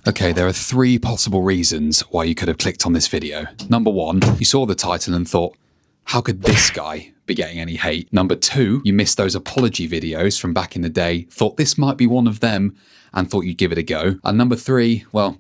Okay, there are 3 possible reasons why you could have clicked on this video. Number 1, you saw the title and thought, how could this guy be getting any hate? Number 2, you missed those apology videos from back in the day, thought this might be one of them, and thought you'd give it a go. And number 3, well,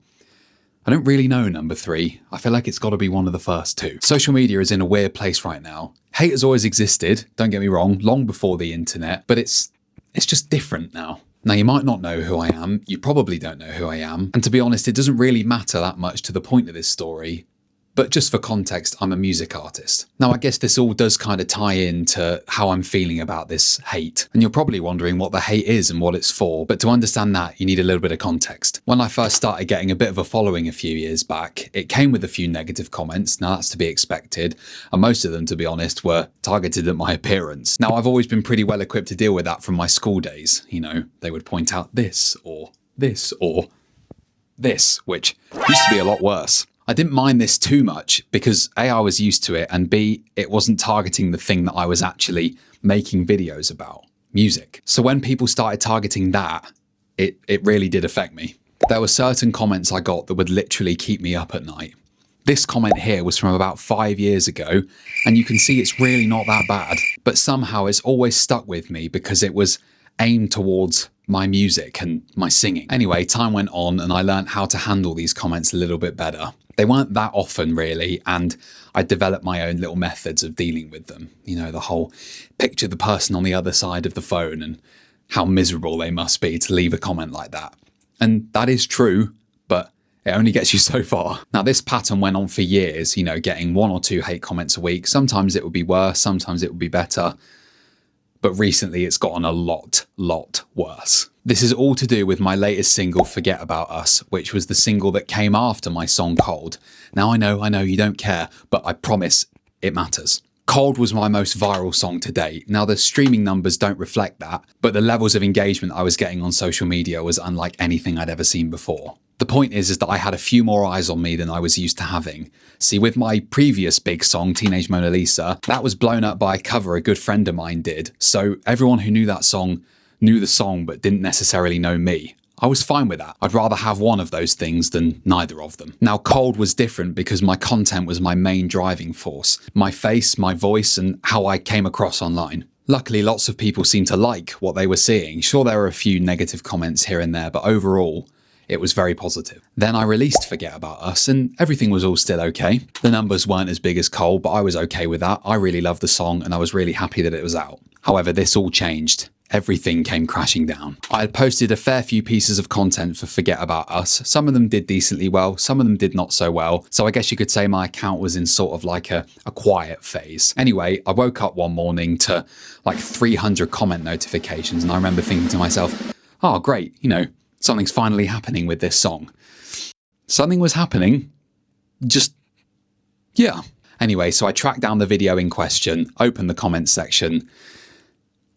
I don't really know number 3. I feel like it's got to be one of the first 2. Social media is in a weird place right now. Hate has always existed, don't get me wrong, long before the internet, but it's just different now. Now, you might not know who I am, you probably don't know who I am, and to be honest, it doesn't really matter that much to the point of this story, but just for context, I'm a music artist. Now, I guess this all does kind of tie into how I'm feeling about this hate, and you're probably wondering what the hate is and what it's for, but to understand that, you need a little bit of context. When I first started getting a bit of a following a few years back, it came with a few negative comments. Now, that's to be expected, and most of them, to be honest, were targeted at my appearance. Now, I've always been pretty well equipped to deal with that from my school days. You know, they would point out this, or this, or this, which used to be a lot worse. I didn't mind this too much because A, I was used to it, and B, it wasn't targeting the thing that I was actually making videos about, music. So when people started targeting that, it really did affect me. There were certain comments I got that would literally keep me up at night. This comment here was from about 5 years ago, and you can see it's really not that bad, but somehow it's always stuck with me because it was aimed towards my music and my singing. Anyway, time went on and I learned how to handle these comments a little bit better. They weren't that often really, and I developed my own little methods of dealing with them. You know, the whole picture the person on the other side of the phone and how miserable they must be to leave a comment like that. And that is true, but it only gets you so far. Now, this pattern went on for years, you know, getting 1 or 2 hate comments a week. Sometimes it would be worse, sometimes it would be better. But recently it's gotten a lot worse. This is all to do with my latest single, Forget About Us, which was the single that came after my song Cold. Now I know you don't care, but I promise it matters. Cold was my most viral song to date. Now the streaming numbers don't reflect that, but the levels of engagement I was getting on social media was unlike anything I'd ever seen before. The point is that I had a few more eyes on me than I was used to having. See, with my previous big song, Teenage Mona Lisa, that was blown up by a cover a good friend of mine did. So everyone who knew that song knew the song but didn't necessarily know me. I was fine with that. I'd rather have one of those things than neither of them. Now, Cold was different because my content was my main driving force. My face, my voice, and how I came across online. Luckily, lots of people seemed to like what they were seeing. Sure, there were a few negative comments here and there, but overall, it was very positive. Then I released Forget About Us and everything was all still okay. The numbers weren't as big as Cold, but I was okay with that. I really loved the song and I was really happy that it was out. However, this all changed. Everything came crashing down. I had posted a fair few pieces of content for Forget About Us. Some of them did decently well, some of them did not so well. So I guess you could say my account was in sort of like a quiet phase. Anyway, I woke up one morning to like 300 comment notifications and I remember thinking to myself, oh great, you know, something's finally happening with this song. Something was happening, just, yeah. Anyway, so I tracked down the video in question, opened the comments section,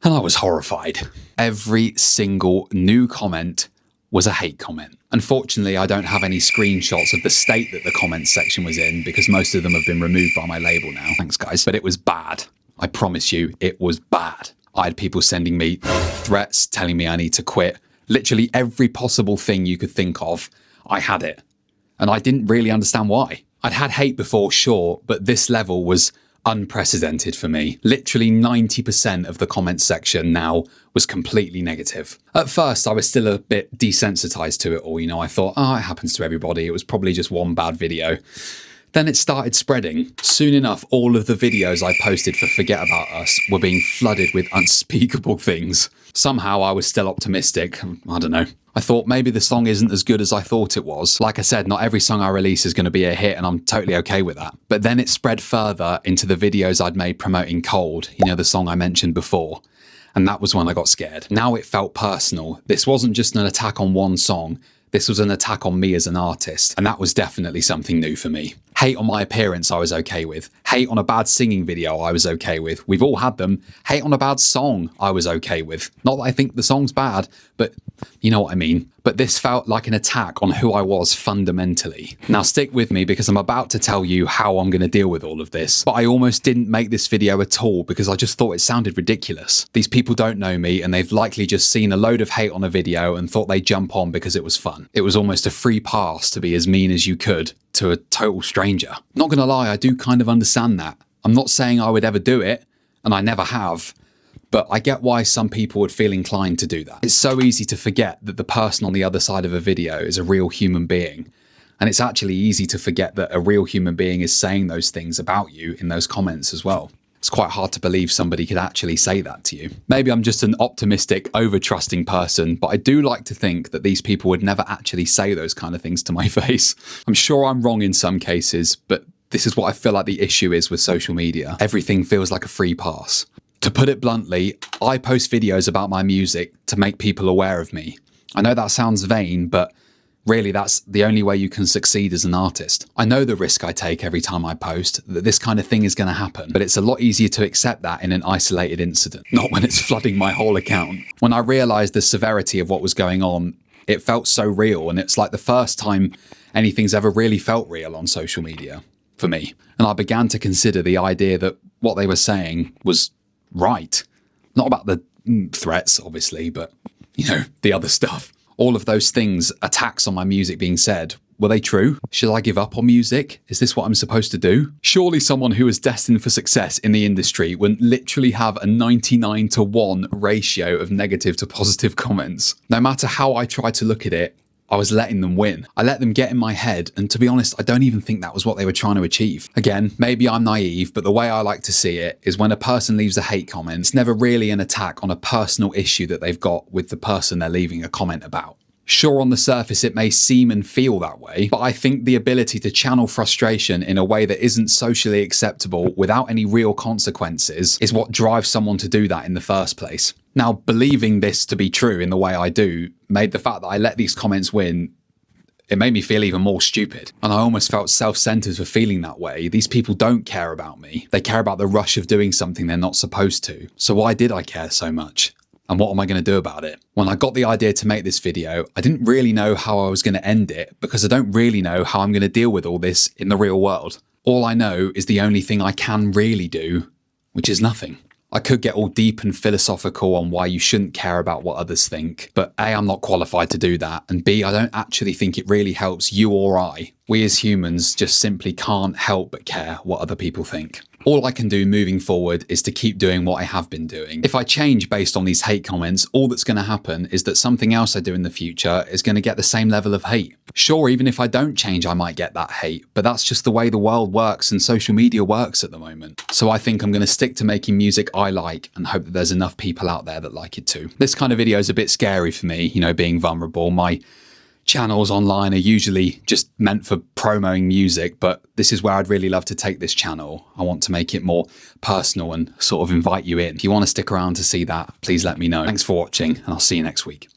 and I was horrified. Every single new comment was a hate comment. Unfortunately, I don't have any screenshots of the state that the comments section was in because most of them have been removed by my label now. Thanks, guys. But it was bad. I promise you, it was bad. I had people sending me threats, telling me I need to quit. Literally every possible thing you could think of, I had it. And I didn't really understand why. I'd had hate before, sure, but this level was unprecedented for me. Literally 90% of the comments section now was completely negative. At first, I was still a bit desensitized to it all. You know, I thought, oh, it happens to everybody. It was probably just one bad video. Then it started spreading. Soon enough, all of the videos I posted for Forget About Us were being flooded with unspeakable things. Somehow I was still optimistic. I don't know. I thought maybe the song isn't as good as I thought it was. Like I said, not every song I release is going to be a hit and I'm totally okay with that. But then it spread further into the videos I'd made promoting Cold, you know, the song I mentioned before. And that was when I got scared. Now it felt personal. This wasn't just an attack on one song. This was an attack on me as an artist, and that was definitely something new for me. Hate on my appearance I was okay with. Hate on a bad singing video I was okay with. We've all had them. Hate on a bad song I was okay with. Not that I think the song's bad, but You know what I mean? But this felt like an attack on who I was fundamentally. Now stick with me because I'm about to tell you how I'm going to deal with all of this. But I almost didn't make this video at all because I just thought it sounded ridiculous. These people don't know me and they've likely just seen a load of hate on a video and thought they'd jump on because it was fun. It was almost a free pass to be as mean as you could to a total stranger. Not gonna lie, I do kind of understand that. I'm not saying I would ever do it, and I never have, but I get why some people would feel inclined to do that. It's so easy to forget that the person on the other side of a video is a real human being. And it's actually easy to forget that a real human being is saying those things about you in those comments as well. It's quite hard to believe somebody could actually say that to you. Maybe I'm just an optimistic, over-trusting person, but I do like to think that these people would never actually say those kind of things to my face. I'm sure I'm wrong in some cases, but this is what I feel like the issue is with social media. Everything feels like a free pass. To put it bluntly, I post videos about my music to make people aware of me. I know that sounds vain, but really that's the only way you can succeed as an artist. I know the risk I take every time I post, that this kind of thing is going to happen, but it's a lot easier to accept that in an isolated incident, not when it's flooding my whole account. When I realised the severity of what was going on, it felt so real, and it's like the first time anything's ever really felt real on social media for me. And I began to consider the idea that what they were saying was right. Not about the threats, obviously, but, you know, the other stuff. All of those things, attacks on my music being said, were they true? Should I give up on music? Is this what I'm supposed to do? Surely someone who is destined for success in the industry would literally have a 99-to-1 ratio of negative to positive comments. No matter how I try to look at it, I was letting them win. I let them get in my head, and to be honest, I don't even think that was what they were trying to achieve. Again, maybe I'm naive, but the way I like to see it is when a person leaves a hate comment, it's never really an attack on a personal issue that they've got with the person they're leaving a comment about. Sure, on the surface it may seem and feel that way, but I think the ability to channel frustration in a way that isn't socially acceptable without any real consequences is what drives someone to do that in the first place. Now, believing this to be true in the way I do made the fact that I let these comments win, it made me feel even more stupid. And I almost felt self-centered for feeling that way. These people don't care about me. They care about the rush of doing something they're not supposed to. So why did I care so much? And what am I going to do about it? When I got the idea to make this video, I didn't really know how I was going to end it because I don't really know how I'm going to deal with all this in the real world. All I know is the only thing I can really do, which is nothing. I could get all deep and philosophical on why you shouldn't care about what others think, but A, I'm not qualified to do that, and B, I don't actually think it really helps you or I. We as humans just simply can't help but care what other people think. All I can do moving forward is to keep doing what I have been doing. If I change based on these hate comments, all that's going to happen is that something else I do in the future is going to get the same level of hate. Sure, even if I don't change, I might get that hate, but that's just the way the world works and social media works at the moment. So I think I'm going to stick to making music I like and hope that there's enough people out there that like it too. This kind of video is a bit scary for me, you know, being vulnerable. My channels online are usually just meant for promoting music, but this is where I'd really love to take this channel. I want to make it more personal and sort of invite you in. If you want to stick around to see that, please let me know. Thanks for watching, and I'll see you next week.